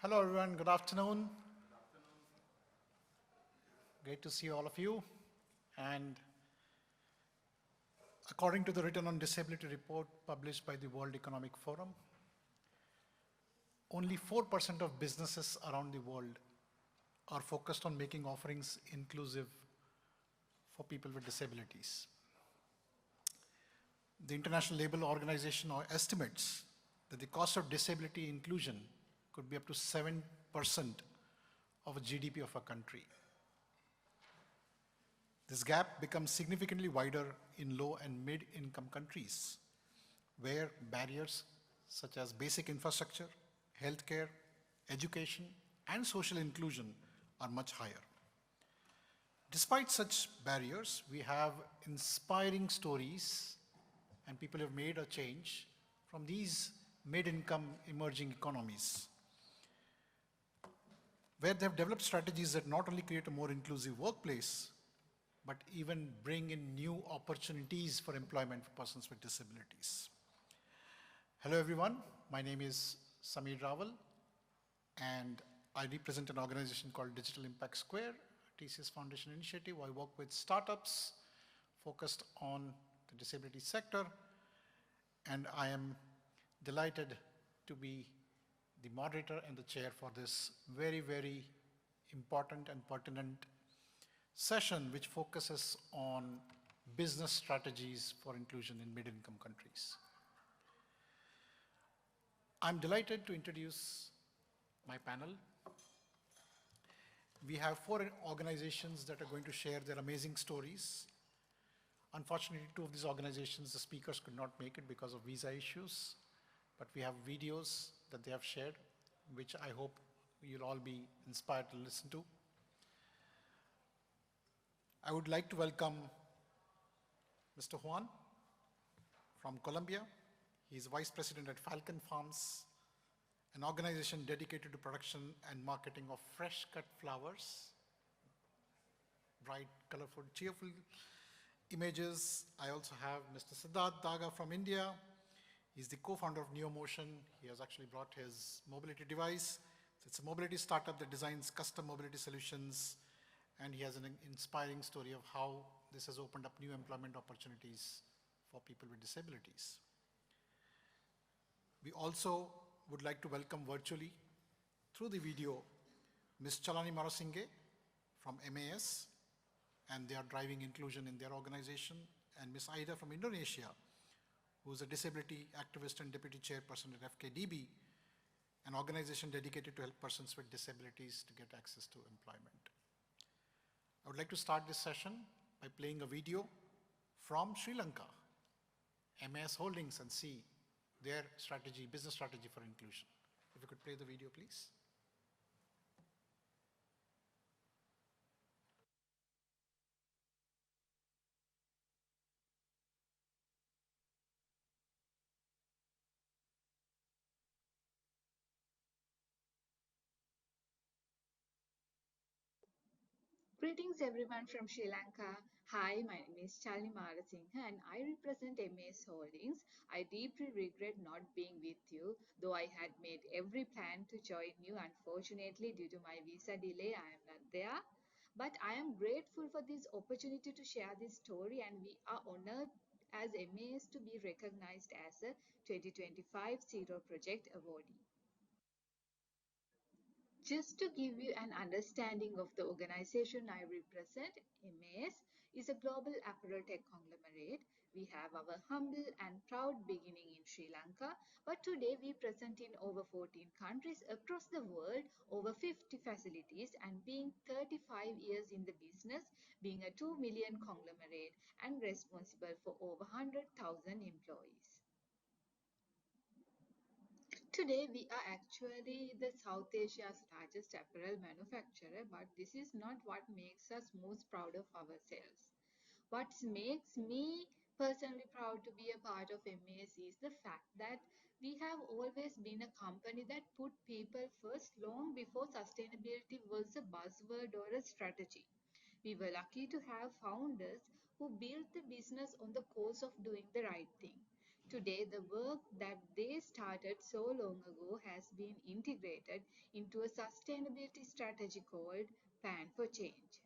Hello everyone, good afternoon. Great to see all of you. And according to the Written on Disability report published by the World Economic Forum, only 4% of businesses around the world are focused on making offerings inclusive for people with disabilities. The International Labour Organization estimates that the cost of disability inclusion could be up to 7% of a GDP of a country. This gap becomes significantly wider in low and mid-income countries, where barriers such as basic infrastructure, healthcare, education, and social inclusion are much higher. Despite such barriers, we have inspiring stories, and people have made a change from these mid-income emerging economies, where they have developed strategies that not only create a more inclusive workplace, but even bring in new opportunities for employment for persons with disabilities. Hello everyone, my name is Sameer Rawal, and I represent an organization called Digital Impact Square, a TCS Foundation initiative. I work with startups focused on the disability sector, and I am delighted to be the moderator and the chair for this very, very important and pertinent session, which focuses on business strategies for inclusion in mid-income countries. I'm delighted to introduce my panel. We have 4 organizations that are going to share their amazing stories. Unfortunately, 2 of these organizations, the speakers could not make it because of visa issues, but we have videos that they have shared, which I hope you'll all be inspired to listen to. I would like to welcome Mr. Juan from Colombia. He's Vice President at FALCON Farms, an organization dedicated to production and marketing of fresh cut flowers, bright, colorful, cheerful images. I also have Mr. Siddarth Daga from India. He's the co-founder of NeoMotion. He has actually brought his mobility device. It's a mobility startup that designs custom mobility solutions, and he has an inspiring story of how this has opened up new employment opportunities for people with disabilities. We also would like to welcome virtually through the video Ms. Chalani Marasinghe from MAS, and they are driving inclusion in their organization, and Ms. Aida from Indonesia, who is a disability activist and deputy chairperson at FKDB, an organization dedicated to help persons with disabilities to get access to employment. I would like to start this session by playing a video from Sri Lanka, MAS Holdings, and see their strategy, business strategy for inclusion. If you could play the video, please. Greetings everyone from Sri Lanka. Hi, my name is Chalani Marasinghe and I represent MAS Holdings. I deeply regret not being with you, though I had made every plan to join you. Unfortunately, due to my visa delay, I am not there. But I am grateful for this opportunity to share this story, and we are honored as MAS to be recognized as a 2025 Zero Project Awardee. Just to give you an understanding of the organization I represent, MAS is a global apparel tech conglomerate. We have our humble and proud beginning in Sri Lanka, but today we present in over 14 countries across the world, over 50 facilities, and being 35 years in the business, being a 2 million conglomerate and responsible for over 100,000 employees. Today, we are actually the South Asia's largest apparel manufacturer, but this is not what makes us most proud of ourselves. What makes me personally proud to be a part of MAS is the fact that we have always been a company that put people first long before sustainability was a buzzword or a strategy. We were lucky to have founders who built the business on the cause of doing the right thing. Today, the work that they started so long ago has been integrated into a sustainability strategy called Pan for Change.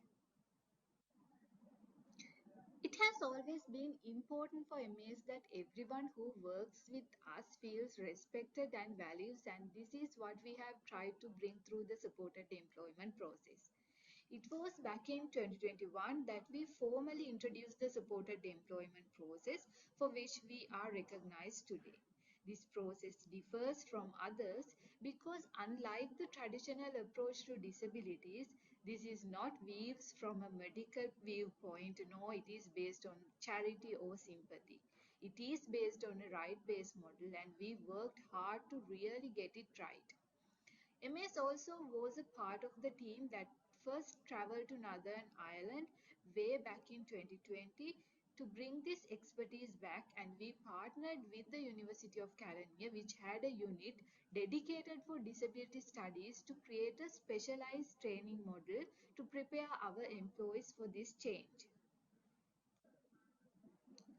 It has always been important for MAs that everyone who works with us feels respected and values, and this is what we have tried to bring through the supported employment process. It was back in 2021 that we formally introduced the supported employment process for which we are recognized today. This process differs from others because, unlike the traditional approach to disabilities, this is not views from a medical viewpoint, no, it is based on charity or sympathy. It is based on a right based model, and we worked hard to really get it right. MS also was a part of the team that first traveled to Northern Ireland way back in 2020 to bring this expertise back, and we partnered with the University of Colombia, which had a unit dedicated for disability studies, to create a specialized training model to prepare our employees for this change.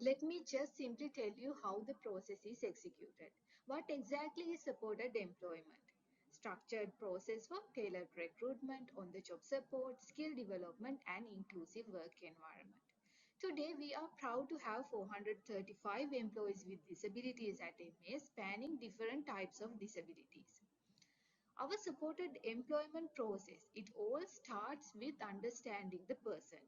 Let me just simply tell you how the process is executed. What exactly is supported employment? Structured process for tailored recruitment, on-the-job support, skill development, and inclusive work environment. Today, we are proud to have 435 employees with disabilities at MA, spanning different types of disabilities. Our supported employment process, it all starts with understanding the person.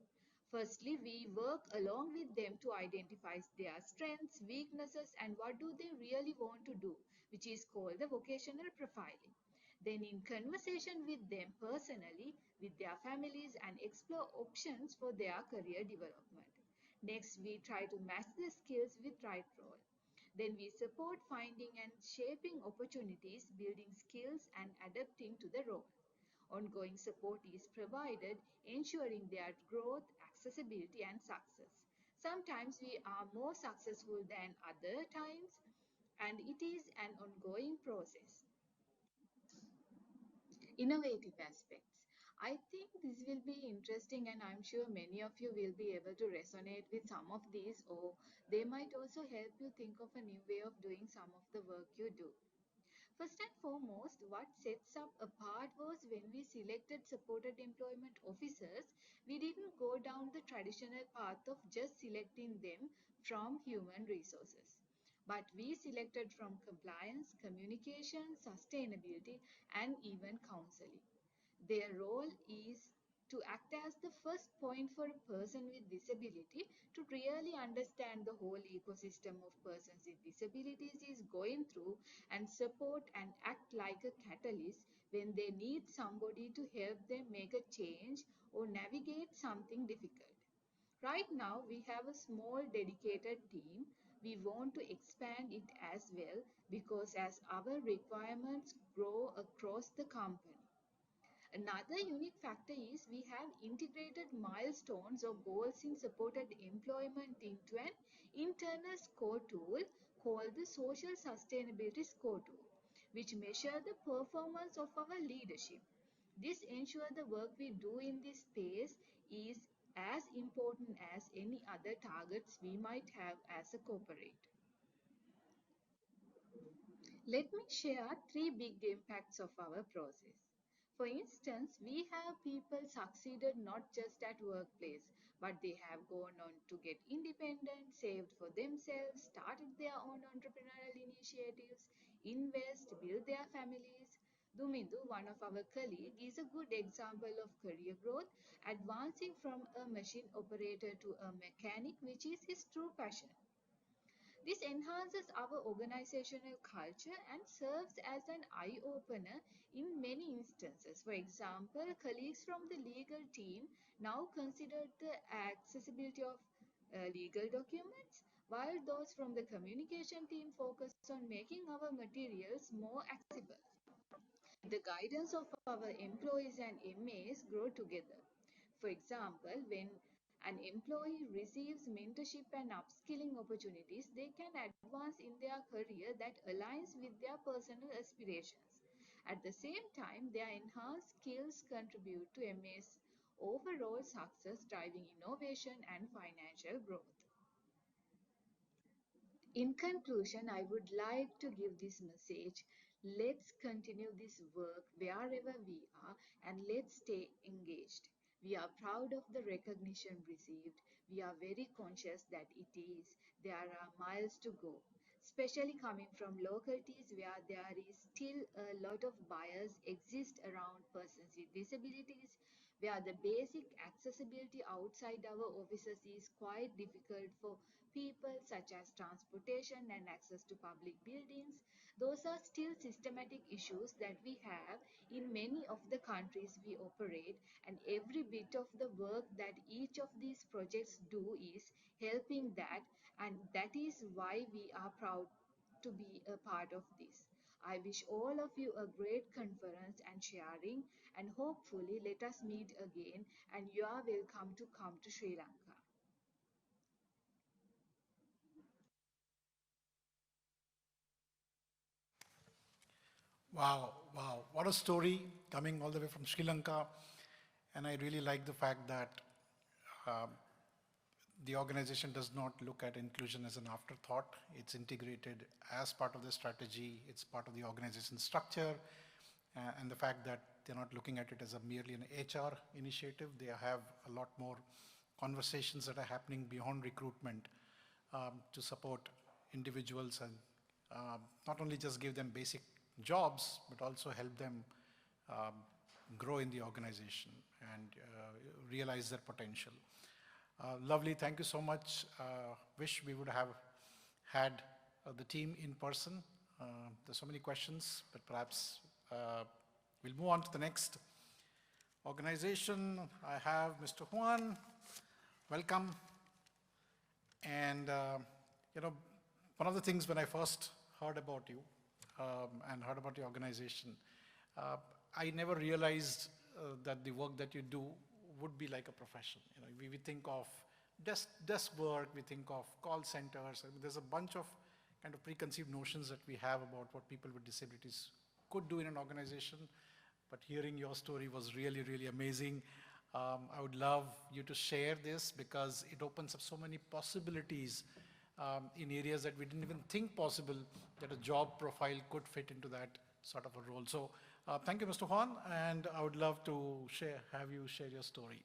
Firstly, we work along with them to identify their strengths, weaknesses, and what do they really want to do, which is called the vocational profiling. Then, in conversation with them personally, with their families, and explore options for their career development. Next, we try to match the skills with right role. Then we support finding and shaping opportunities, building skills, and adapting to the role. Ongoing support is provided, ensuring their growth, accessibility, and success. Sometimes we are more successful than other times, and it is an ongoing process. Innovative aspects. I think this will be interesting, and I'm sure many of you will be able to resonate with some of these, or they might also help you think of a new way of doing some of the work you do. First and foremost, what sets up apart was when we selected supported employment officers, we didn't go down the traditional path of just selecting them from human resources. But we selected from compliance, communication, sustainability, and even counseling. Their role is to act as the first point for a person with disability to really understand the whole ecosystem of persons with disabilities is going through, and support and act like a catalyst when they need somebody to help them make a change or navigate something difficult. Right now, we have a small dedicated team. We want to expand it as well because as our requirements grow across the company. Another unique factor is we have integrated milestones or goals in supported employment into an internal score tool called the Social Sustainability Score Tool, which measure the performance of our leadership. This ensures the work we do in this space is as important as any other targets we might have as a corporate. Let me share three big impacts of our process. For instance, we have people succeeded not just at workplace, but they have gone on to get independent, saved for themselves, started their own entrepreneurial initiatives, invest, build their families. Dumindu, one of our colleagues, is a good example of career growth, advancing from a machine operator to a mechanic, which is his true passion. This enhances our organizational culture and serves as an eye opener in many instances. For example, colleagues from the legal team now consider the accessibility of legal documents, while those from the communication team focus on making our materials more accessible. The guidance of our employees and MAs grow together. For example, when an employee receives mentorship and upskilling opportunities, they can advance in their career that aligns with their personal aspirations. At the same time, their enhanced skills contribute to MA's overall success, driving innovation and financial growth. In conclusion, I would like to give this message. Let's continue this work wherever we are and let's stay engaged. We are proud of the recognition received. We are very conscious that it is. There are miles to go, especially coming from localities where there is still a lot of bias exist around persons with disabilities, where the basic accessibility outside our offices is quite difficult for people, such as transportation and access to public buildings. Those are still systematic issues that we have in many of the countries we operate, and every bit of the work that each of these projects do is helping that, and that is why we are proud to be a part of this. I wish all of you a great conference and sharing, and hopefully let us meet again, and you are welcome to come to Sri Lanka. Wow, wow, what a story coming all the way from Sri Lanka. And I really like the fact that um, the organization does not look at inclusion as an afterthought. It's integrated as part of the strategy. It's part of the organization structure. And the fact that they're not looking at it as a merely an HR initiative. They have a lot more conversations that are happening beyond recruitment to support individuals and not only just give them basic jobs, but also help them um, grow in the organization and realize their potential. Lovely, thank you so much. Wish we would have had the team in person. There's so many questions, but perhaps we'll move on to the next organization. I have Mr. Juan. Welcome. And you know, one of the things when I first heard about you and heard about your organization, I never realized that the work that you do would be like a profession. You know, we think of desk work, we think of call centers. I mean, there's a bunch of kind of preconceived notions that we have about what people with disabilities could do in an organization. But hearing your story was really, really amazing. I would love you to share this because it opens up so many possibilities in areas that we didn't even think possible that a job profile could fit into that sort of a role. So thank you, Mr. Juan, and I would love to have you share your story.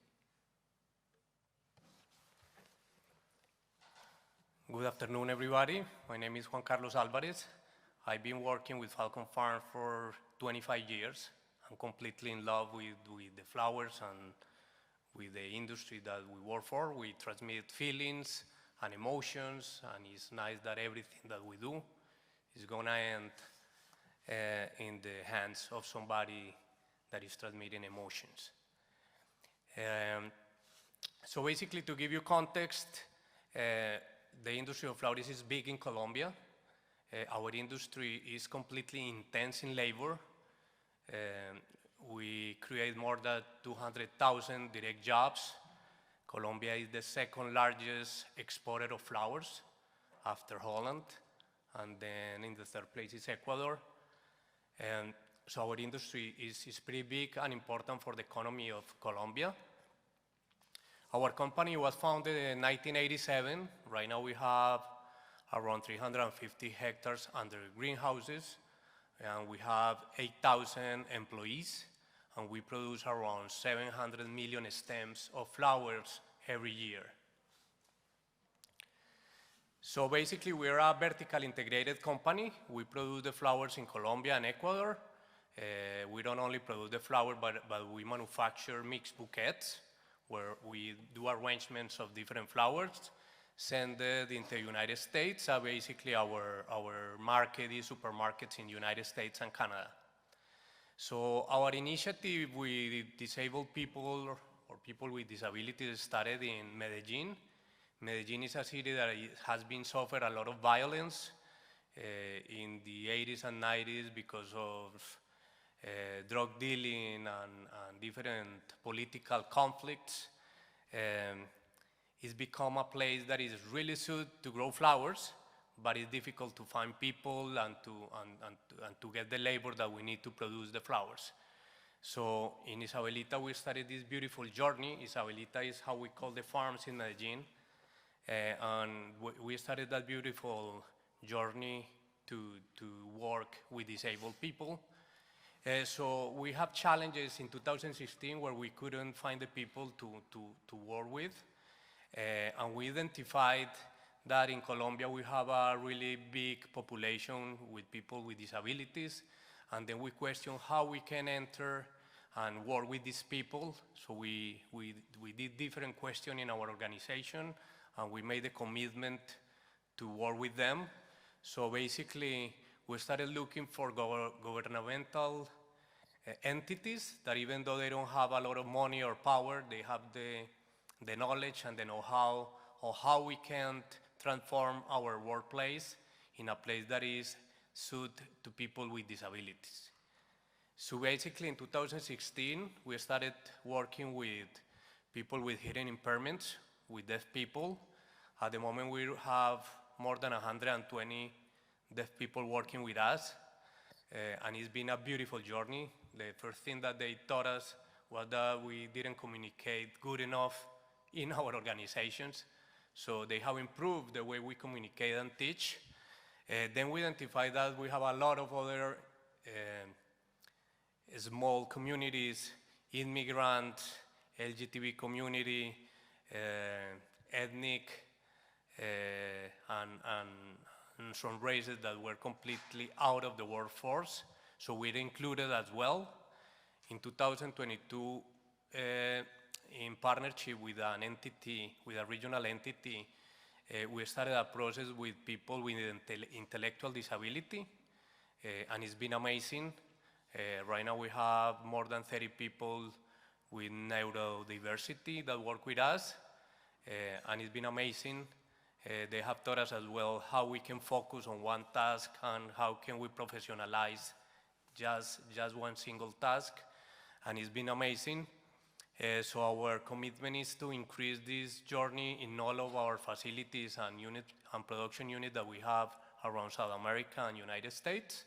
Good afternoon, everybody. My name is Juan Carlos Alvarez. I've been working with Falcon Farm for 25 years. I'm completely in love with the flowers and with the industry that we work for. We transmit feelings and emotions, and it's nice that everything that we do is gonna end in the hands of somebody that is transmitting emotions. So basically, to give you context, the industry of flowers is big in Colombia. Our industry is completely intense in labor. We create more than 200,000 direct jobs. Colombia is the second largest exporter of flowers after Holland, and then in the third place is Ecuador. And so our industry is pretty big and important for the economy of Colombia. Our company was founded in 1987. Right now we have around 350 hectares under greenhouses, and we have 8,000 employees, and we produce around 700 million stems of flowers every year. So basically, we're a vertical integrated company. We produce the flowers in Colombia and Ecuador. We don't only produce the flower, but we manufacture mixed bouquets, where we do arrangements of different flowers, send it into the United States. Basically, our market is supermarkets in the United States and Canada. So our initiative with disabled people or people with disabilities started in Medellin. Medellin is a city that has been suffered a lot of violence in the 80s and 90s because of drug dealing and different political conflicts. It's become a place that is really suited to grow flowers, but it's difficult to find people and to get the labor that we need to produce the flowers. So in Isabelita, we started this beautiful journey. Isabelita is how we call the farms in Medellin. And we started that beautiful journey to work with disabled people. So we have challenges in 2016 where we couldn't find the people to work with. And we identified that in Colombia we have a really big population with people with disabilities. And then we question how we can enter and work with these people. So we did different questions in our organization, and we made a commitment to work with them. So basically, we started looking for governmental entities that, even though they don't have a lot of money or power, they have the knowledge and the know-how of how we can transform our workplace in a place that is suited to people with disabilities. So basically in 2016, we started working with people with hearing impairments, with deaf people. At the moment, we have more than 120 deaf people working with us, and it's been a beautiful journey. The first thing that they taught us was that we didn't communicate good enough in our organizations, so they have improved the way we communicate and teach. Then we identified that we have a lot of other small communities, immigrant, LGBT community, ethnic, and some races that were completely out of the workforce. So we're included as well. In 2022, in partnership with an entity, with a regional entity, we started a process with people with intellectual disability, and it's been amazing. Right now we have more than 30 people with neurodiversity that work with us, and it's been amazing. They have taught us as well how we can focus on one task and how can we professionalize just one single task, and it's been amazing. So our commitment is to increase this journey in all of our facilities and production units that we have around South America and United States,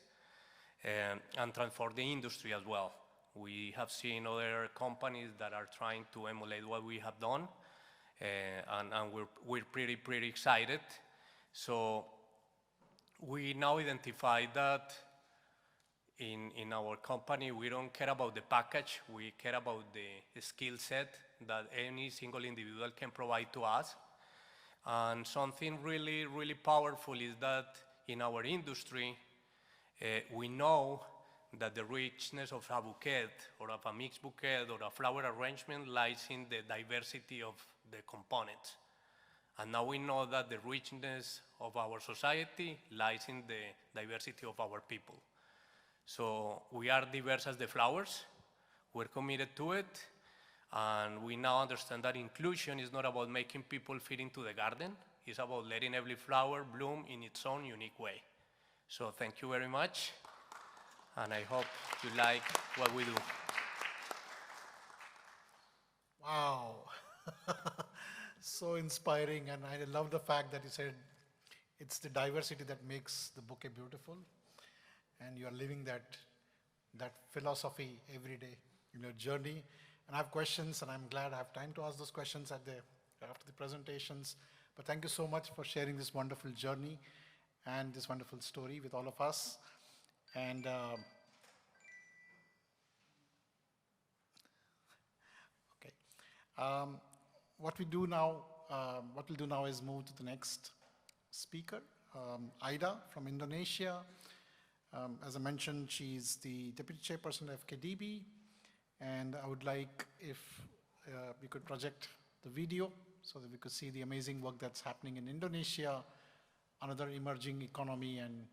and transform the industry as well. We have seen other companies that are trying to emulate what we have done, and we're pretty excited. So we now identify that in our company, we don't care about the package, we care about the skill set that any single individual can provide to us. And something really powerful is that in our industry, we know that the richness of a bouquet or of a mixed bouquet or a flower arrangement lies in the diversity of the components. And now we know that the richness of our society lies in the diversity of our people. So we are diverse as the flowers, we're committed to it, and we now understand that inclusion is not about making people fit into the garden, it's about letting every flower bloom in its own unique way. So thank you very much, and I hope you like what we do. Wow. So inspiring, and I love the fact that you said it's the diversity that makes the bouquet beautiful, and you are living that philosophy every day in your journey. And I have questions, and I'm glad I have time to ask those questions after the presentations. But thank you so much for sharing this wonderful journey and this wonderful story with all of us. And what we'll do now is move to the next speaker, Aida from Indonesia. As I mentioned, she's the Deputy Chairperson of FKDB, and I would like if we could project the video so that we could see the amazing work that's happening in Indonesia, another emerging economy, and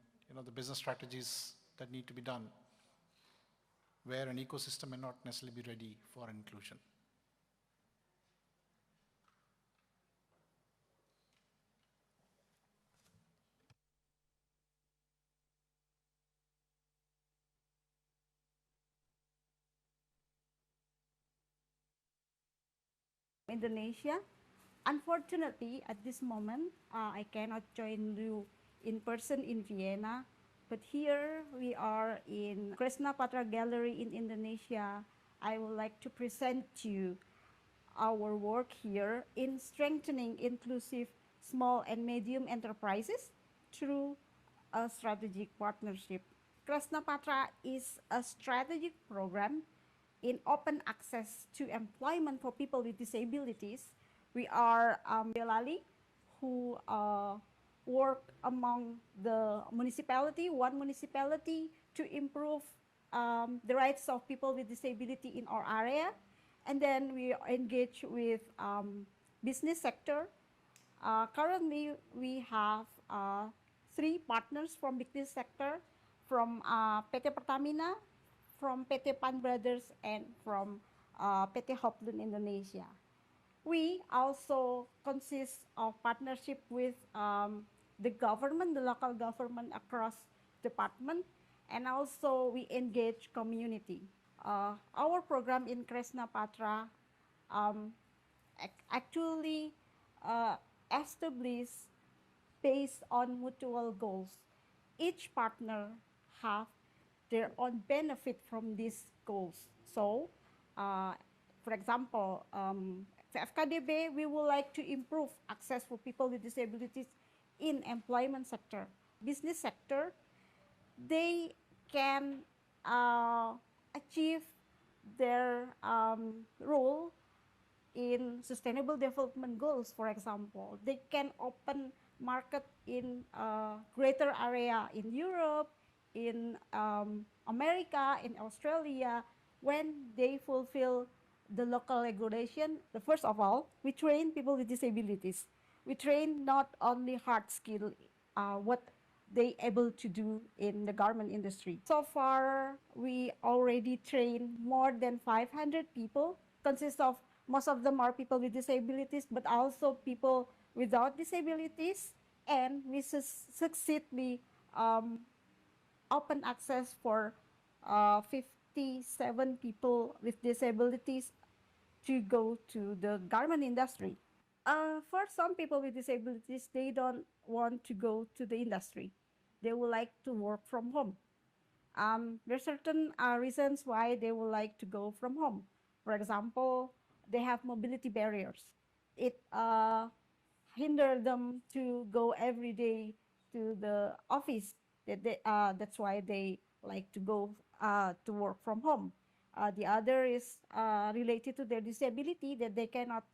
the business strategies that need to be done, where an ecosystem may not necessarily be ready for inclusion. Indonesia. Unfortunately, at this moment, I cannot join you in person in Vienna, but here we are in Kresna Patra Gallery in Indonesia. I would like to present you our work here in strengthening inclusive small and medium enterprises through a strategic partnership. Kresna Patra is a strategic program in open access to employment for people with disabilities. We are Boyolali, who work among the municipality, one municipality, to improve the rights of people with disability in our area. And then we engage with business sector. Currently, we have 3 partners from business sector, from PT Pertamina, from PT Pan Brothers, and from PT Hoploon Indonesia. We also consist of partnership with the government, the local government across department, and also we engage community. Our program in Kresna Patra um, actually established based on mutual goals. Each partner have their own benefit from these goals. So, for example, for FKDB, we would like to improve access for people with disabilities in employment sector. Business sector, they can achieve their role in sustainable development goals. For example, they can open market in greater area in Europe, in America, in Australia, when they fulfill the local regulation. The first of all, we train people with disabilities. We train not only hard skill, what they able to do in the garment industry. So far, we already trained more than 500 people, consists of most of them are people with disabilities, but also people without disabilities, and we successfully open access for 57 people with disabilities to go to the garment industry. For some people with disabilities, they don't want to go to the industry. They would like to work from home. There are certain reasons why they would like to go from home. For example, they have mobility barriers. It hinder them to go every day to the office. That's why they like to go to work from home. The other is related to their disability, that they cannot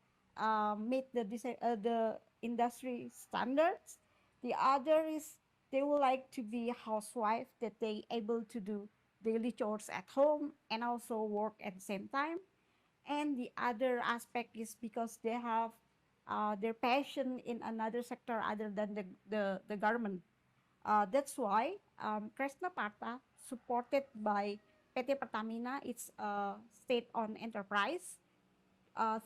meet the industry standards. The other is they would like to be a housewife, that they able to do daily chores at home and also work at the same time. And the other aspect is because they have their passion in another sector other than the garment. That's why Kresna Parta, supported by PT Pertamina, it's a state-owned enterprise,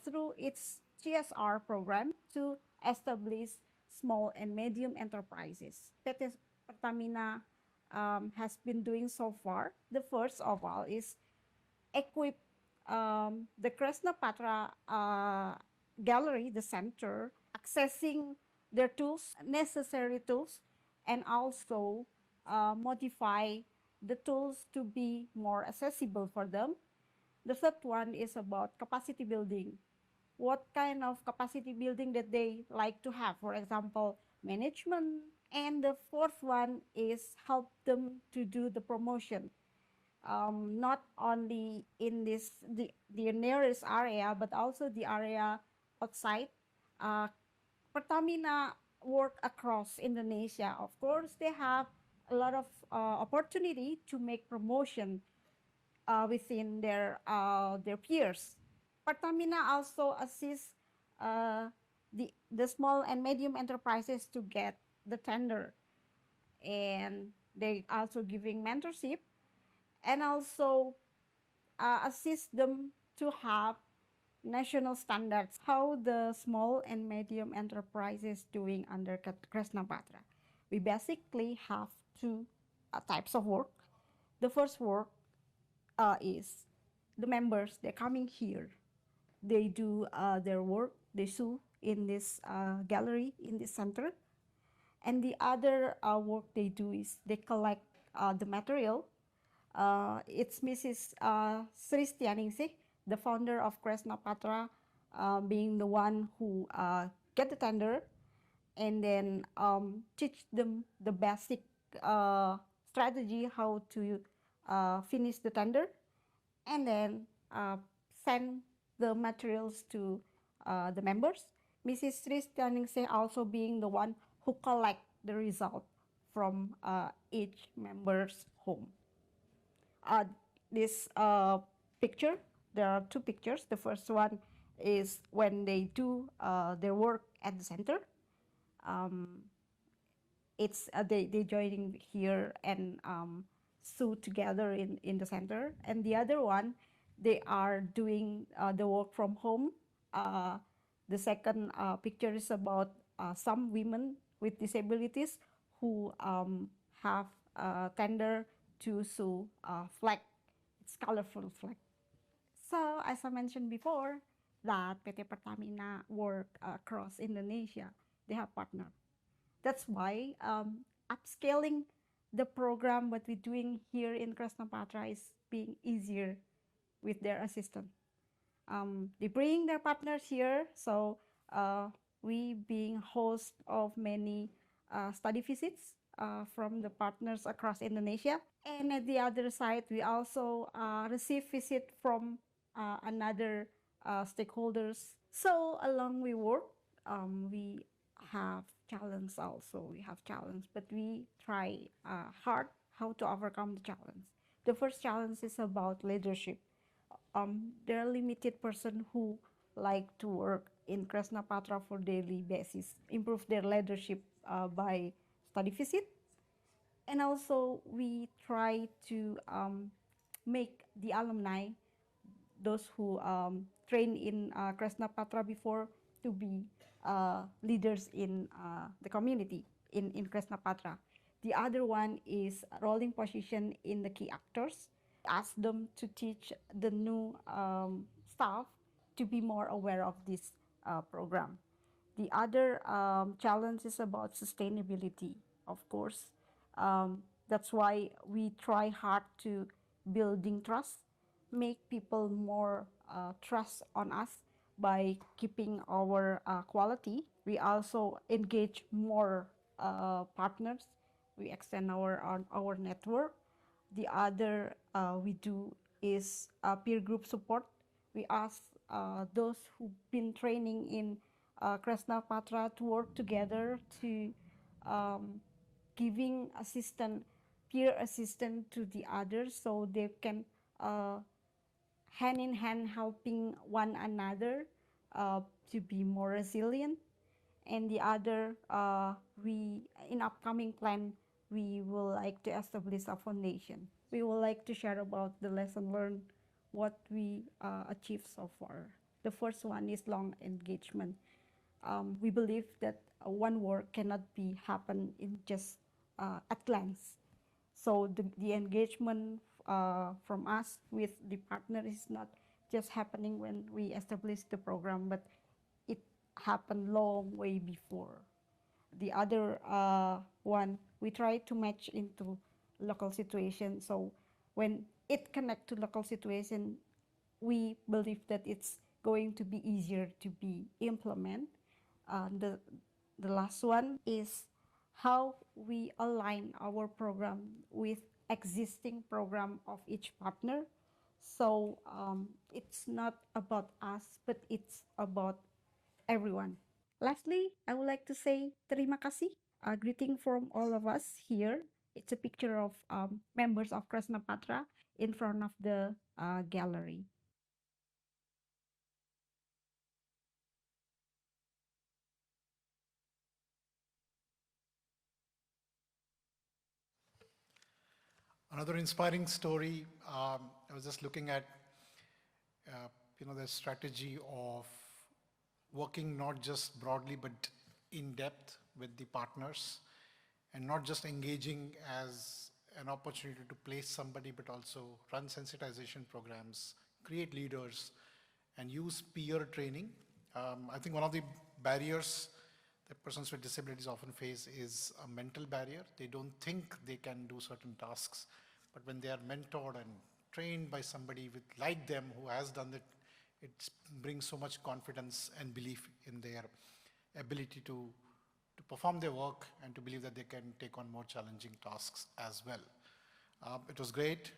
through its CSR program to establish small and medium enterprises. PT Pertamina has been doing so far. The first of all is equip the Kresna Patra gallery, the center, accessing their tools, necessary tools, and also modify the tools to be more accessible for them. The third one is about capacity building. What kind of capacity building that they like to have, for example, management. And the fourth one is help them to do the promotion. Not only in the nearest area, but also the area outside. Pertamina work across Indonesia. Of course, they have a lot of opportunity to make promotion within their peers. Pertamina also assists the small and medium enterprises to get the tender, and they also giving mentorship, and also assist them to have national standards. How the small and medium enterprises doing under Kresna Patra? We basically have two types of work. The first work is the members, they're coming here. They do their work, they sew in this gallery, in this center. And the other work they do is they collect the material. It's Mrs. Sri Stianingsih, the founder of Kresna Patra, being the one who get the tender, and then teach them the basic strategy how to finish the tender, and then send the materials to the members. Mrs. Sri Ningsih also being the one who collect the result from each member's home. This picture, there are two pictures. The first one is when they do their work at the center. It's they joining here and sew together in the center. And the other one, they are doing the work from home. The second picture is about some women with disabilities who have tender to sew flag. It's colorful flag. So as I mentioned before, that PT Pertamina work across Indonesia, they have partner. That's why upscaling the program what we're doing here in Krishnapatra is being easier with their assistance. They bring their partners here, so we being host of many study visits from the partners across Indonesia. And at the other side, we also receive visit from another stakeholders. So along we work, we have challenge also. We have challenge, but we try hard how to overcome the challenge. The first challenge is about leadership. There are limited person who like to work in Krishnapatra for daily basis, improve their leadership by study visit. And also we try to make the alumni, those who train in Krishnapatra before, to be leaders in the community in Krishnapatra. The other one is rolling position in the key actors. Ask them to teach the new staff to be more aware of this program. The other challenge is about sustainability, of course. That's why we try hard to building trust, make people more trust on us by keeping our quality. We also engage more partners. We extend our network. The other we do is peer group support. We ask those who've been training in Krishnapatra to work together to giving peer assistance to the others, so they can hand in hand helping one another to be more resilient. And the other, we in upcoming plan, we will like to establish a foundation. We would like to share about the lesson learned, what we achieved so far. The first one is long engagement. We believe that one work cannot be happen in just at glance. So the engagement from us with the partner is not just happening when we establish the program, but it happened long way before. The other one, we try to match into local situation. So when it connect to local situation, we believe that it's going to be easier to be implement. The last one is how we align our program with existing program of each partner. So it's not about us, but it's about everyone. Lastly, I would like to say terima kasih. A greeting from all of us here. It's a picture of members of Krishnapatra in front of the gallery. Another inspiring story, I was just looking at, the strategy of working not just broadly, but in depth with the partners, and not just engaging as an opportunity to place somebody, but also run sensitization programs, create leaders, and use peer training. I think one of the barriers that persons with disabilities often face is a mental barrier. They don't think they can do certain tasks, but when they are mentored and trained by somebody like them who has done it, it brings so much confidence and belief in their ability to perform their work and to believe that they can take on more challenging tasks as well. It was great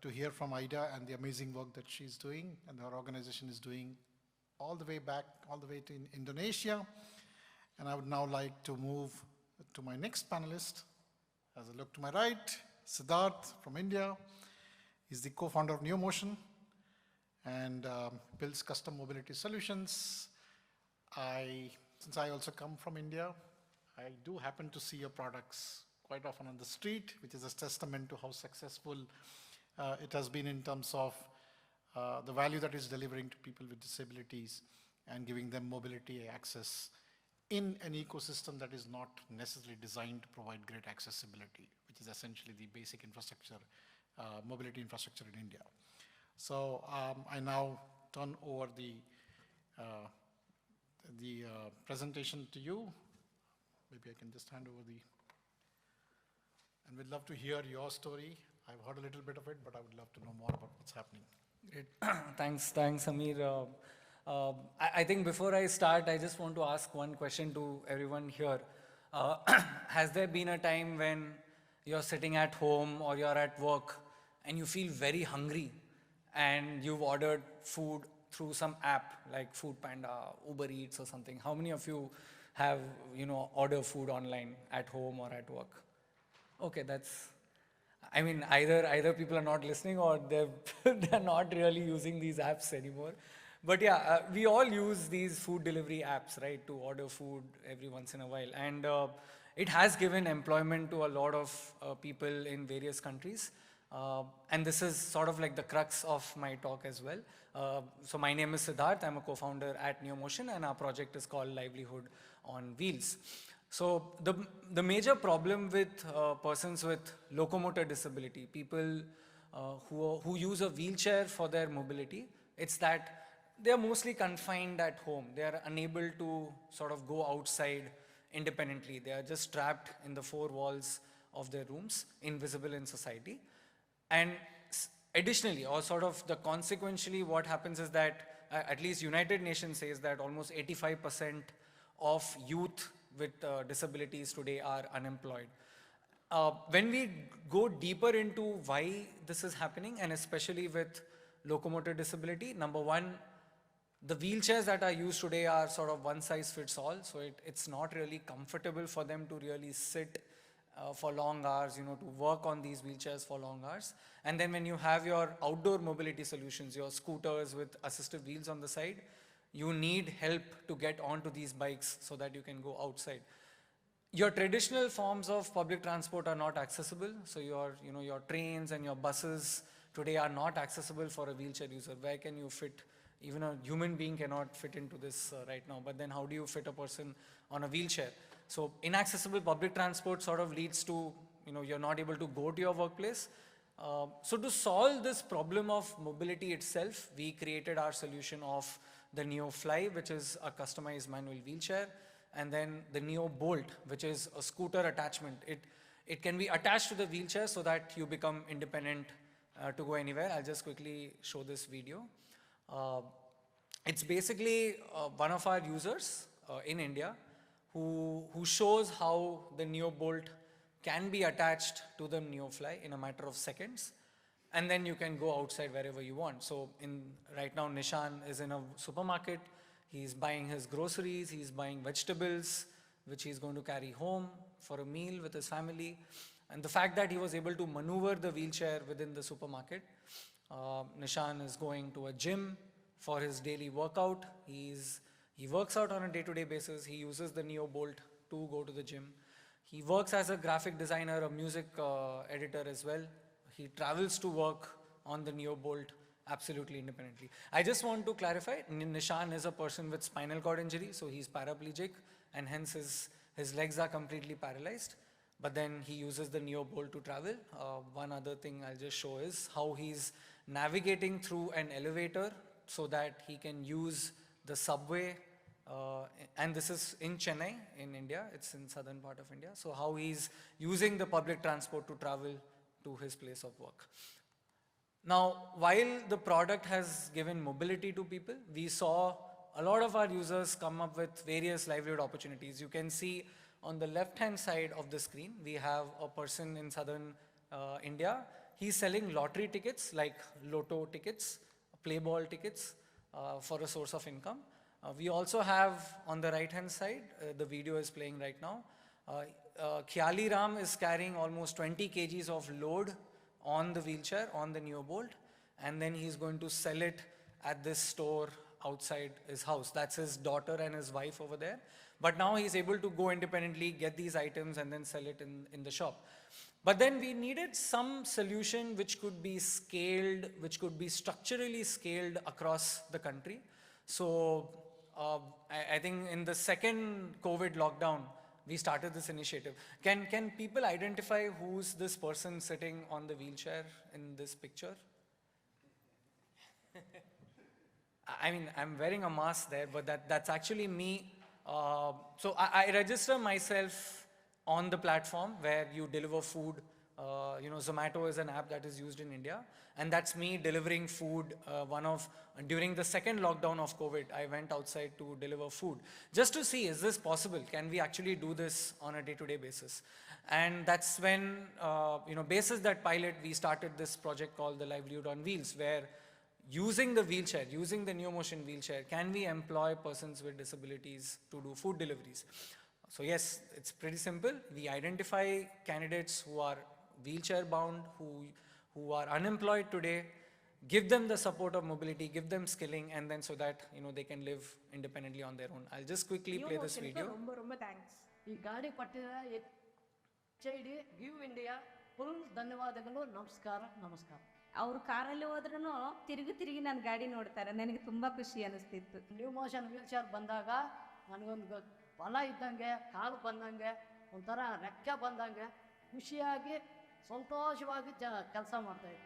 to hear from Ida and the amazing work that she's doing and her organization is doing all the way to Indonesia. And I would now like to move to my next panelist. As I look to my right, Siddarth from India. He's the co-founder of NeoMotion and builds custom mobility solutions. Since I also come from India, I do happen to see your products quite often on the street, which is a testament to how successful it has been in terms of the value that it's delivering to people with disabilities and giving them mobility access in an ecosystem that is not necessarily designed to provide great accessibility, which is essentially the basic infrastructure, mobility infrastructure in India. So I now turn over the presentation to you. Maybe I can just hand over and we'd love to hear your story. I've heard a little bit of it, but I would love to know more about what's happening. Great. Thanks, Amir. I think before I start, I just want to ask one question to everyone here. Has there been a time when you're sitting at home or you're at work and you feel very hungry and you've ordered food through some app like Food Panda, Uber Eats or something? How many of you have, order food online at home or at work? Okay, I mean, either people are not listening or they're not really using these apps anymore. But yeah, we all use these food delivery apps, right, to order food every once in a while. And it has given employment to a lot of people in various countries. And this is sort of like the crux of my talk as well. So my name is Siddarth. I'm a co-founder at NeoMotion, and our project is called Livelihood on Wheels. So the major problem with persons with locomotor disability, people who use a wheelchair for their mobility, it's that they are mostly confined at home. They are unable to sort of go outside independently. They are just trapped in the four walls of their rooms, invisible in society. And additionally, or sort of the consequentially, what happens is that at least United Nations says that almost 85% of youth with disabilities today are unemployed. When we go deeper into why this is happening, and especially with locomotor disability, number one, the wheelchairs that are used today are sort of one size fits all, so it's not really comfortable for them to really sit for long hours, to work on these wheelchairs for long hours. And then when you have your outdoor mobility solutions, your scooters with assistive wheels on the side, you need help to get onto these bikes so that you can go outside. Your traditional forms of public transport are not accessible, so your trains and your buses today are not accessible for a wheelchair user. Where can you fit? Even a human being cannot fit into this right now, but then how do you fit a person on a wheelchair? So inaccessible public transport sort of leads to, you're not able to go to your workplace. So to solve this problem of mobility itself, we created our solution of the NeoFly, which is a customized manual wheelchair, and then the NeoBolt, which is a scooter attachment. It can be attached to the wheelchair so that you become independent to go anywhere. I'll just quickly show this video. It's basically one of our users in India who shows how the NeoBolt can be attached to the NeoFly in a matter of seconds, and then you can go outside wherever you want. So right now Nishan is in a supermarket. He's buying his groceries, he's buying vegetables, which he's going to carry home for a meal with his family. And the fact that he was able to maneuver the wheelchair within the supermarket. Nishan is going to a gym for his daily workout. He works out on a day-to-day basis. He uses the NeoBolt to go to the gym. He works as a graphic designer, a music editor as well. He travels to work on the NeoBolt absolutely independently. I just want to clarify, Nishan is a person with spinal cord injury, so he's paraplegic, and hence his legs are completely paralyzed. But then he uses the NeoBolt to travel. One other thing I'll just show is how he's navigating through an elevator so that he can use the subway. And this is in Chennai, in India. It's in southern part of India. So how he's using the public transport to travel to his place of work. Now, while the product has given mobility to people, we saw a lot of our users come up with various livelihood opportunities. You can see On the left-hand side of the screen, we have a person in southern India. He's selling lottery tickets like lotto tickets, play ball tickets for a source of income. We also have on the right-hand side, the video is playing right now. Khyali Ram is carrying almost 20 kgs of load on the wheelchair, on the NeoBolt, and then he's going to sell it at this store outside his house. That's his daughter and his wife over there. But now he's able to go independently, get these items, and then sell it in the shop. But then we needed some solution which could be scaled, which could be structurally scaled across the country. So I think in the second COVID lockdown, we started this initiative. Can people identify who's this person sitting on the wheelchair in this picture? I mean, I'm wearing a mask there, but that's actually me. So I register myself on the platform where you deliver food. Zomato is an app that is used in India, and that's me delivering food. During the second lockdown of COVID, I went outside to deliver food just to see, is this possible? Can we actually do this on a day-to-day basis? And that's when, basis that pilot, we started this project called the Livelihood on Wheels, where using the wheelchair, using the NeoMotion wheelchair, can we employ persons with disabilities to do food deliveries? So yes, it's pretty simple. We identify candidates who are wheelchair bound, who are unemployed today, give them the support of mobility, give them skilling, and then so that they can live independently on their own. I'll just quickly play this video. Romba thanks. ಈ ಗಾಡಿ ಕೊಟ್ಟಿದ HID give India full ಧನ್ಯವಾದಗಳು. ನಮಸ್ಕಾರ ನಮಸ್ಕಾರ. ಅವ್ರು ಕಾರಲ್ಲಿ ಹೋದ್ರೂ ತಿರುಗಿ ನನ್ನ ಗಾಡಿ ನೋಡ್ತಾರೆ. ನನಗೆ ತುಂಬಾ ಖುಷಿ ಅನಿಸ್ತಿತ್ತು. NeoMotion ವೀಲ್ಚೇರ್ ಬಂದಾಗ ನನಗೊಂದು ಬಲ ಇದ್ದಂಗೆ, ಕಾಲು ಬಂದಂಗೆ, ಒಂಥರ ರೆಕ್ಕೆ ಬಂದಂಗೆ ಖುಷಿಯಾಗಿ ಸಂತೋಷವಾಗಿ ಕೆಲಸ ಮಾಡ್ತಾ ಇದ್ದೆ.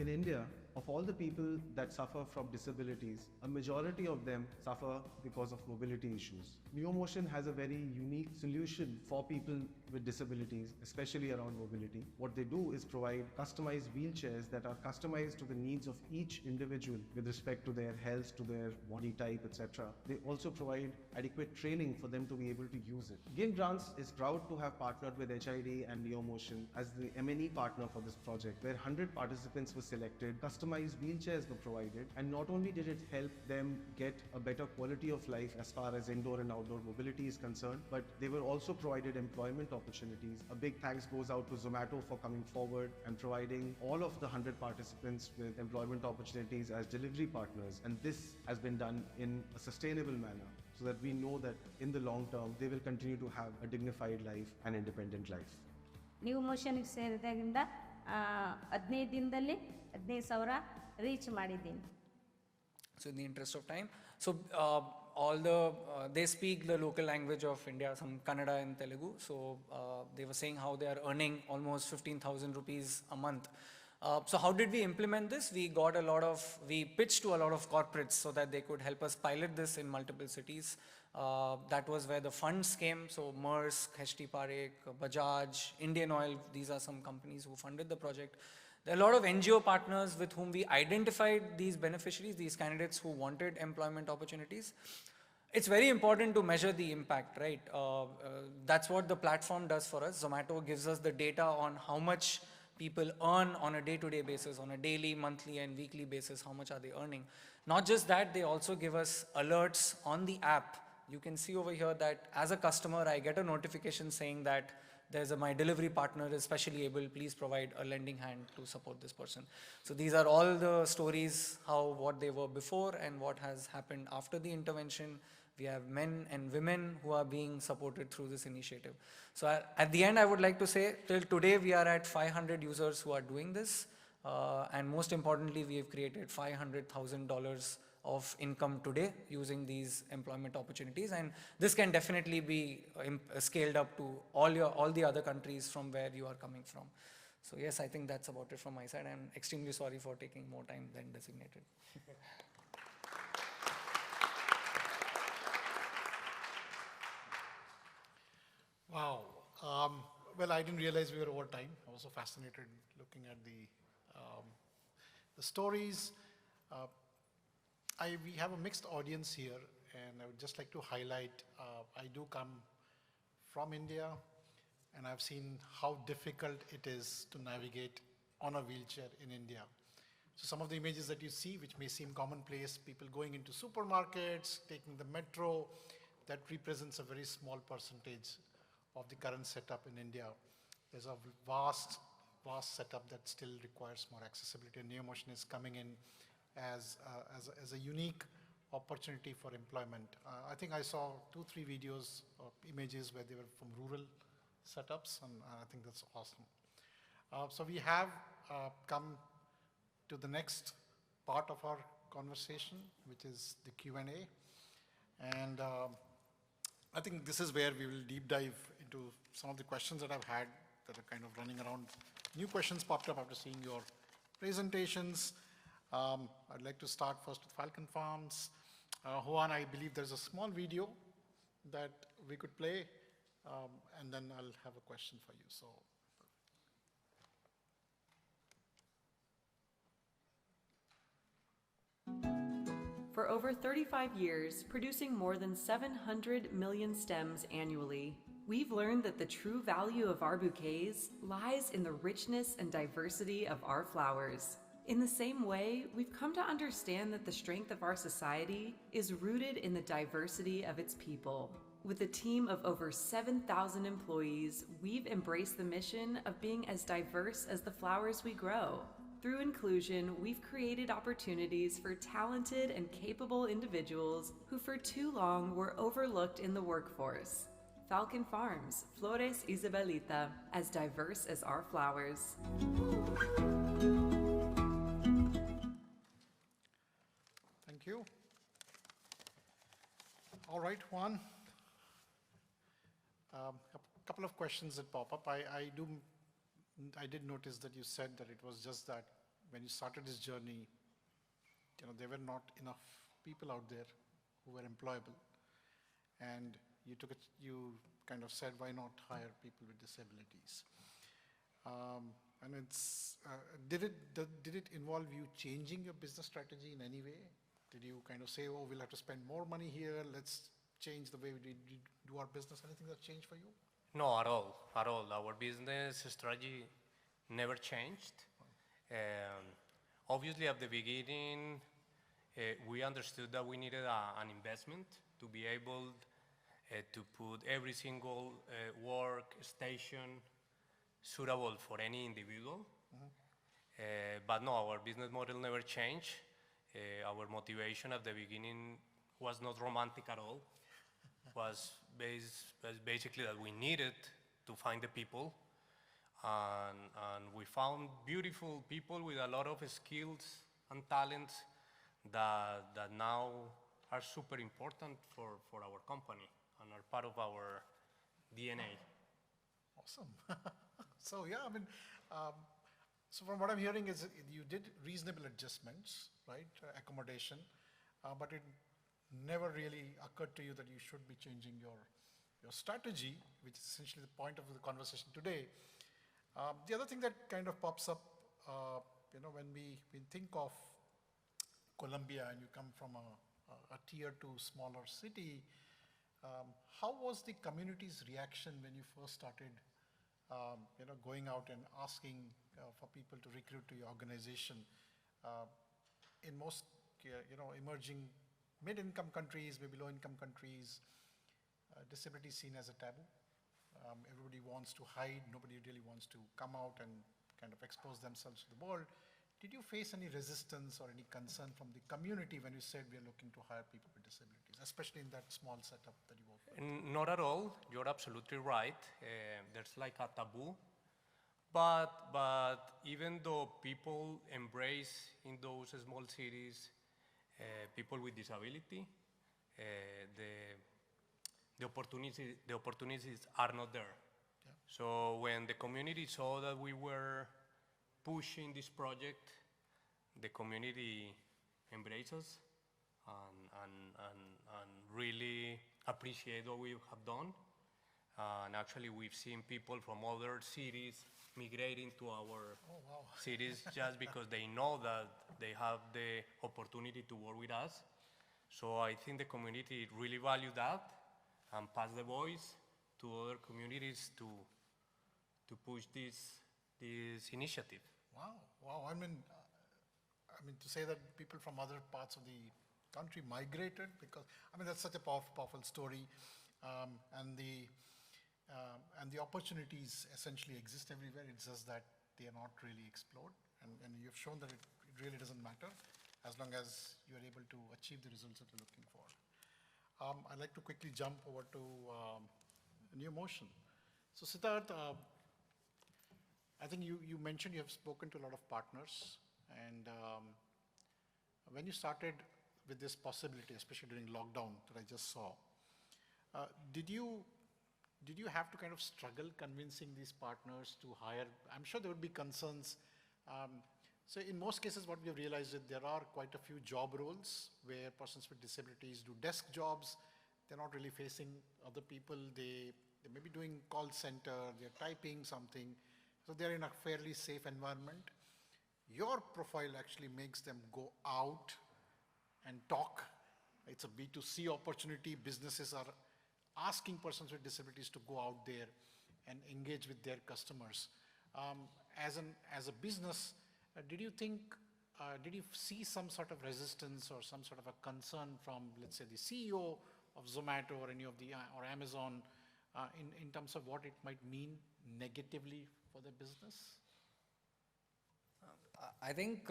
In India, of all the people that suffer from disabilities, a majority of them suffer because of mobility issues. NeoMotion has a very unique solution for people with disabilities, especially around mobility. What they do is provide customized wheelchairs that are customized to the needs of each individual with respect to their health, to their body type, etc. They also provide adequate training for them to be able to use it. Gin Grants is proud to have partnered with HID and NeoMotion as the M&E partner for this project, where 100 participants were selected, customized wheelchairs were provided, and not only did it help them get a better quality of life as far as indoor and outdoor mobility is concerned, but they were also provided employment opportunities. A big thanks goes out to Zomato for coming forward and providing all of the 100 participants with employment opportunities as delivery partners, and this has been done in a sustainable manner so that we know that in the long term they will continue to have a dignified life and independent life. NeoMotionಗೆ ಸೇರಿದಾಗಿಂದ 15 ದಿನದಲ್ಲಿ 15,000 reach ಮಾಡಿದ್ದೀನಿ. So in the interest of time, so they speak the local language of India, some Kannada and Telugu. So they were saying how they are earning almost 15,000 rupees a month. So how did we implement this? We pitched to a lot of corporates so that they could help us pilot this in multiple cities. That was where the funds came. So Maersk, HT Parekh, Bajaj, Indian Oil, these are some companies who funded the project. There are a lot of NGO partners with whom we identified these beneficiaries, these candidates who wanted employment opportunities. It's very important to measure the impact, right? That's what the platform does for us. Zomato gives us the data on how much people earn on a day-to-day basis, on a daily, monthly, and weekly basis. How much are they earning? Not just that, they also give us alerts on the app. You can see over here that as a customer, I get a notification saying that my delivery partner is specially able, please provide a lending hand to support this person. So these are all the stories, what they were before and what has happened after the intervention. We have men and women who are being supported through this initiative. So at the end, I would like to say, till today, we are at 500 users who are doing this. And most importantly, we have created $500,000 of income today using these employment opportunities, and this can definitely be scaled up to all the other countries from where you are coming from. So yes, I think that's about it from my side. I'm extremely sorry for taking more time than designated. Wow. Well, I didn't realize we were over time. I was so fascinated looking at the stories. We have a mixed audience here, and I would just like to highlight, I do come from India, and I've seen how difficult it is to navigate on a wheelchair in India. So some of the images that you see, which may seem commonplace, people going into supermarkets, taking the metro, that represents a very small percentage of the current setup in India. There's a vast setup that still requires more accessibility, and NeoMotion is coming in as a unique opportunity for employment. I think I saw 2-3 videos or images where they were from rural setups, and I think that's awesome. So we have come to the next part of our conversation, which is the Q&A. And I think this is where we will deep dive into some of the questions that I've had that are kind of running around. New questions popped up after seeing your presentations. I'd like to start first with Falcon Farms. Juan, I believe there's a small video that we could play, and then I'll have a question for you. So. For over 35 years, producing more than 700 million stems annually, we've learned that the true value of our bouquets lies in the richness and diversity of our flowers. In the same way, we've come to understand that the strength of our society is rooted in the diversity of its people. With a team of over 7,000 employees, we've embraced the mission of being as diverse as the flowers we grow. Through inclusion, we've created opportunities for talented and capable individuals who for too long were overlooked in the workforce. Falcon Farms, Flores Isabelita, as diverse as our flowers. Thank you. All right, Juan. A couple of questions that pop up. I did notice that you said that it was just that when you started this journey, there were not enough people out there who were employable, and you kind of said, why not hire people with disabilities? And did it involve you changing your business strategy in any way? Did you kind of say, oh, we'll have to spend more money here, let's change the way we do our business? Anything that changed for you? No, at all. Our business strategy never changed. Obviously, at the beginning, we understood that we needed an investment to be able to put every single workstation suitable for any individual. But no, our business model never changed. Our motivation at the beginning was not romantic at all. Was basically that we needed to find the people, and we found beautiful people with a lot of skills and talents that now are super important for our company and are part of our DNA. Awesome. So yeah, I mean, so from what I'm hearing is you did reasonable adjustments, right, accommodation, but it never really occurred to you that you should be changing your strategy, which is essentially the point of the conversation today. The other thing that kind of pops up, when we think of Colombia and you come from a tier 2 smaller city, how was the community's reaction when you first started, going out and asking for people to recruit to your organization? In most, emerging mid-income countries, maybe low-income countries, disability is seen as a taboo. Everybody wants to hide. Nobody really wants to come out and kind of expose themselves to the world. Did you face any resistance or any concern from the community when you said we are looking to hire people with disabilities, especially in that small setup that you work with? Not at all. You're absolutely right. There's like a taboo. But even though people embrace in those small cities people with disability, the opportunities are not there. Yeah. So when the community saw that we were pushing this project, the community embraced us and really appreciate what we have done. And actually, we've seen people from other cities migrating to our cities just because they know that they have the opportunity to work with us. So I think the community really value that and pass the voice to other communities to push this initiative. Wow, wow. I mean, to say that people from other parts of the country migrated, because, I mean, that's such a powerful story. And the opportunities essentially exist everywhere. It's just that they are not really explored. And you've shown that it really doesn't matter as long as you're able to achieve the results that you're looking for. I'd like to quickly jump over to NeoMotion. So Siddarth, I think you mentioned you have spoken to a lot of partners, and when you started with this possibility, especially during lockdown that I just saw, did you have to kind of struggle convincing these partners to hire? I'm sure there would be concerns. So in most cases, what we have realized is there are quite a few job roles where persons with disabilities do desk jobs. They're not really facing other people. They may be doing call center, they're typing something. So they're in a fairly safe environment. Your profile actually makes them go out and talk. It's a B2C opportunity. Businesses are asking persons with disabilities to go out there and engage with their customers. As a business, did you see some sort of resistance or some sort of a concern from, let's say, the CEO of Zomato or any of the, or Amazon, in terms of what it might mean negatively for the business? I think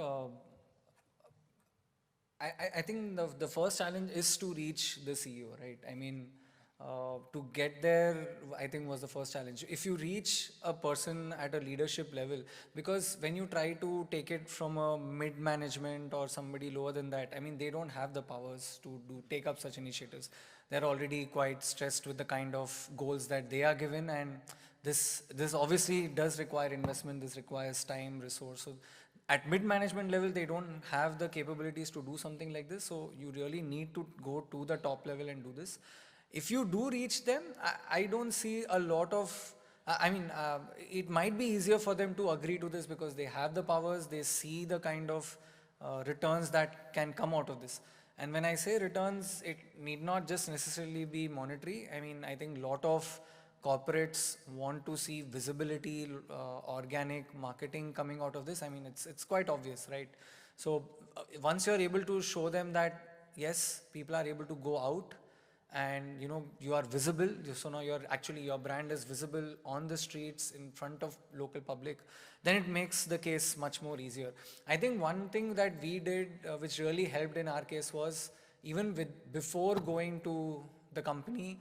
I think the first challenge is to reach the CEO, right? I mean, to get there, I think was the first challenge. If you reach a person at a leadership level, because when you try to take it from a mid-management or somebody lower than that, I mean, they don't have the powers to take up such initiatives. They're already quite stressed with the kind of goals that they are given, and this obviously does require investment. This requires time, resource. So at mid-management level, they don't have the capabilities to do something like this. So you really need to go to the top level and do this. If you do reach them, I don't see a lot of, it might be easier for them to agree to this because they have the powers, they see the kind of returns that can come out of this. And when I say returns, it need not just necessarily be monetary. I mean, I think a lot of corporates want to see visibility, organic marketing coming out of this. I mean, it's quite obvious, right? So once you're able to show them that, yes, people are able to go out, and you are visible, so now your brand is visible on the streets in front of local public, then it makes the case much more easier. I think one thing that we did which really helped in our case was, even before going to the company,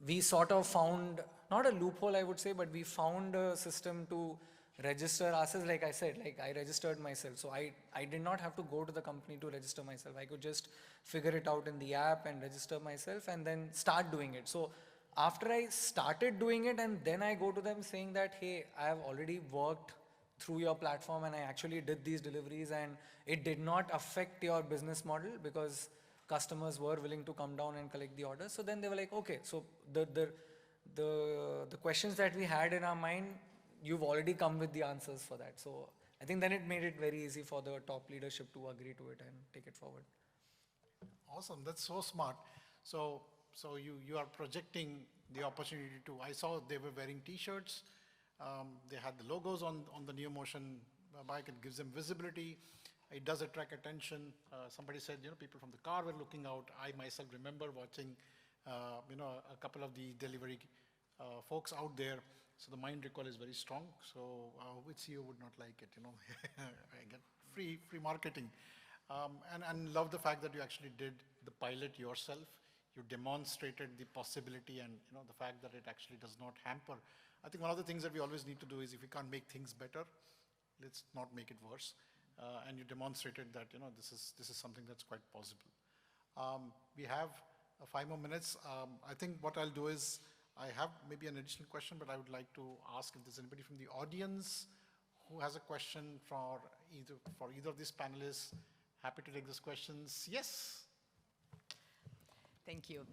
we sort of found, not a loophole I would say, but we found a system to register ourselves. Like I said, like I registered myself, so I did not have to go to the company to register myself. I could just figure it out in the app and register myself and then start doing it. So after I started doing it, and then I go to them saying that, hey, I have already worked through your platform and I actually did these deliveries and it did not affect your business model because customers were willing to come down and collect the orders. So then they were like, okay, so the questions that we had in our mind, you've already come with the answers for that. So I think then it made it very easy for the top leadership to agree to it and take it forward. Awesome, that's so smart. So you are projecting the opportunity to, I saw they were wearing t-shirts, they had the logos on the NeoMotion bike. It gives them visibility, it does attract attention. Somebody said, people from the car were looking out. I myself remember watching, a couple of the delivery folks out there. So the mind recall is very strong. So which CEO would not like it, I get free marketing. And love the fact that you actually did the pilot yourself. You demonstrated the possibility and the fact that it actually does not hamper. I think one of the things that we always need to do is, if we can't make things better, let's not make it worse. And you demonstrated that this is something that's quite possible. We have 5 more minutes. I think what I'll do is, I have maybe an additional question, but I would like to ask if there's anybody from the audience who has a question for either of these panelists. Happy to take those questions. Yes. Thank you.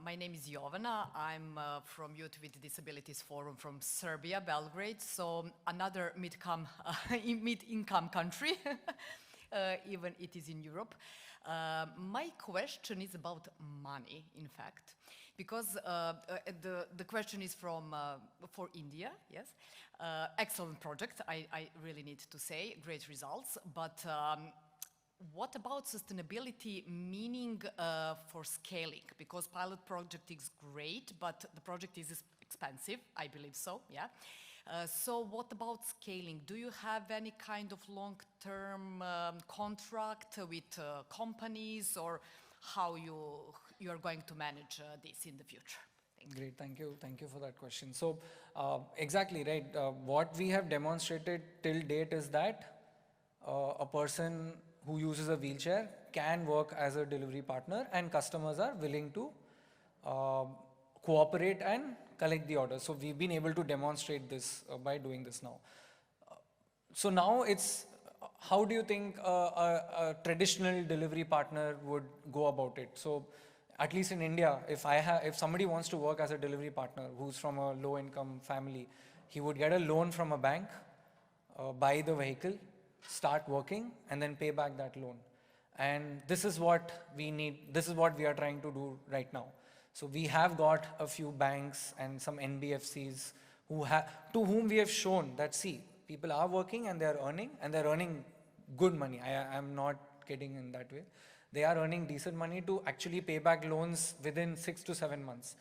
My name is Jovana. I'm from Youth with Disabilities Forum from Serbia, Belgrade, so another mid-income country. even it is in Europe. My question is about money, in fact, because the question is for India, yes. Excellent project, I really need to say, great results, but what about sustainability, meaning for scaling? Because pilot project is great, but the project is expensive, I believe so, yeah. So what about scaling? Do you have any kind of long-term contract with companies, or how you are going to manage this in the future? Great, thank you for that question. So exactly right, what we have demonstrated till date is that a person who uses a wheelchair can work as a delivery partner, and customers are willing to cooperate and collect the order. So we've been able to demonstrate this by doing this now. So now it's, how do you think a traditional delivery partner would go about it? So at least in India, if somebody wants to work as a delivery partner who's from a low income family, he would get a loan from a bank, buy the vehicle, start working, and then pay back that loan. And this is what we need, this is what we are trying to do right now. So we have got a few banks and some NBFCs to whom we have shown that, see, people are working and they're earning good money. I'm not kidding in that way. They are earning decent money to actually pay back loans within 6 to 7 months.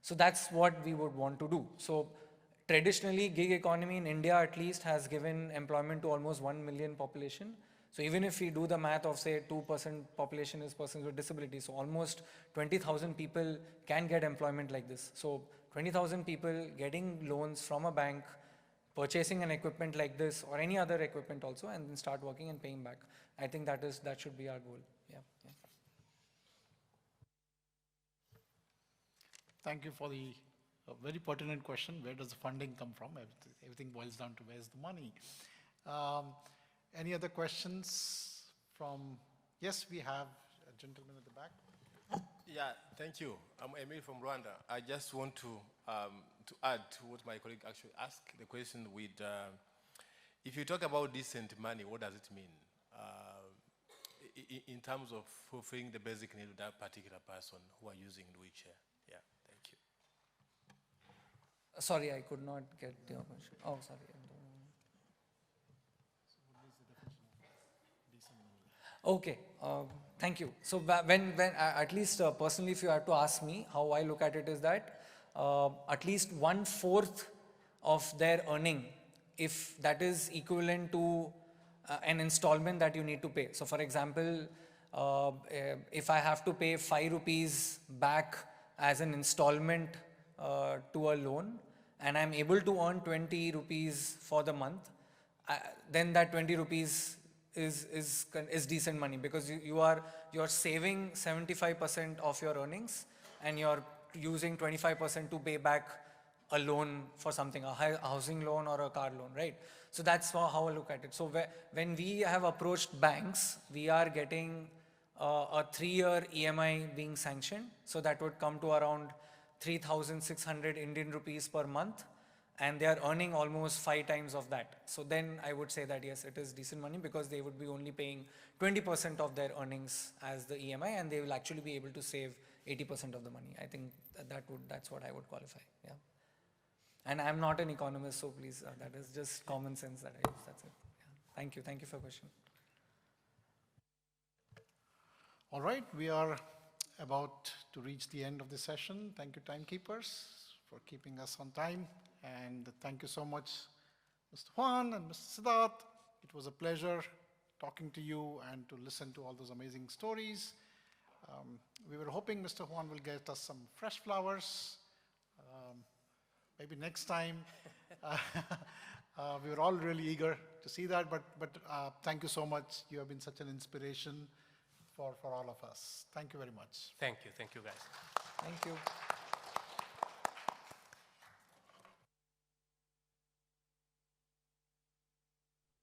So that's what we would want to do. So traditionally, gig economy in India at least has given employment to almost 1 million population. So even if we do the math of say 2% population is persons with disabilities, so almost 20,000 people can get employment like this. So 20,000 people getting loans from a bank, purchasing an equipment like this or any other equipment also, and then start working and paying back. I think that should be our goal. Yeah. Thank you for the very pertinent question. Where does the funding come from? Everything boils down to where's the money. Any other questions from, yes, we have a gentleman at the back. Yeah, thank you. I'm Emil from Rwanda. I just want to add to what my colleague actually asked the question with, if you talk about decent money, what does it mean? In terms of fulfilling the basic need of that particular person who are using the wheelchair. Yeah, thank you. Sorry, I could not get your question. Oh, sorry. Okay, thank you. So when at least personally, if you have to ask me, how I look at it is that at least 1/4 of their earning, if that is equivalent to an installment that you need to pay. So for example, if I have to pay 5 rupees back as an installment to a loan, and I'm able to earn 20 rupees for the month, then that 20 rupees is decent money, because you're saving 75% of your earnings and you're using 25% to pay back a loan for something, a housing loan or a car loan, right? So that's how I look at it. So when we have approached banks, we are getting a 3-year EMI being sanctioned. So that would come to around 3,600 Indian rupees per month. And they are earning almost 5 times of that. So then I would say that yes, it is decent money, because they would be only paying 20% of their earnings as the EMI, and they will actually be able to save 80% of the money. I think that's what I would qualify. Yeah. And I'm not an economist, so please, that is just common sense that I use. That's it. Yeah. Thank you for your question. All right, we are about to reach the end of the session. Thank you, timekeepers, for keeping us on time. And thank you so much, Mr. Juan and Mr. Siddarth. It was a pleasure talking to you and to listen to all those amazing stories. We were hoping Mr. Juan will get us some fresh flowers. Maybe next time. We were all really eager to see that, but thank you so much. You have been such an inspiration for all of us. Thank you very much. Thank you guys. Thank you.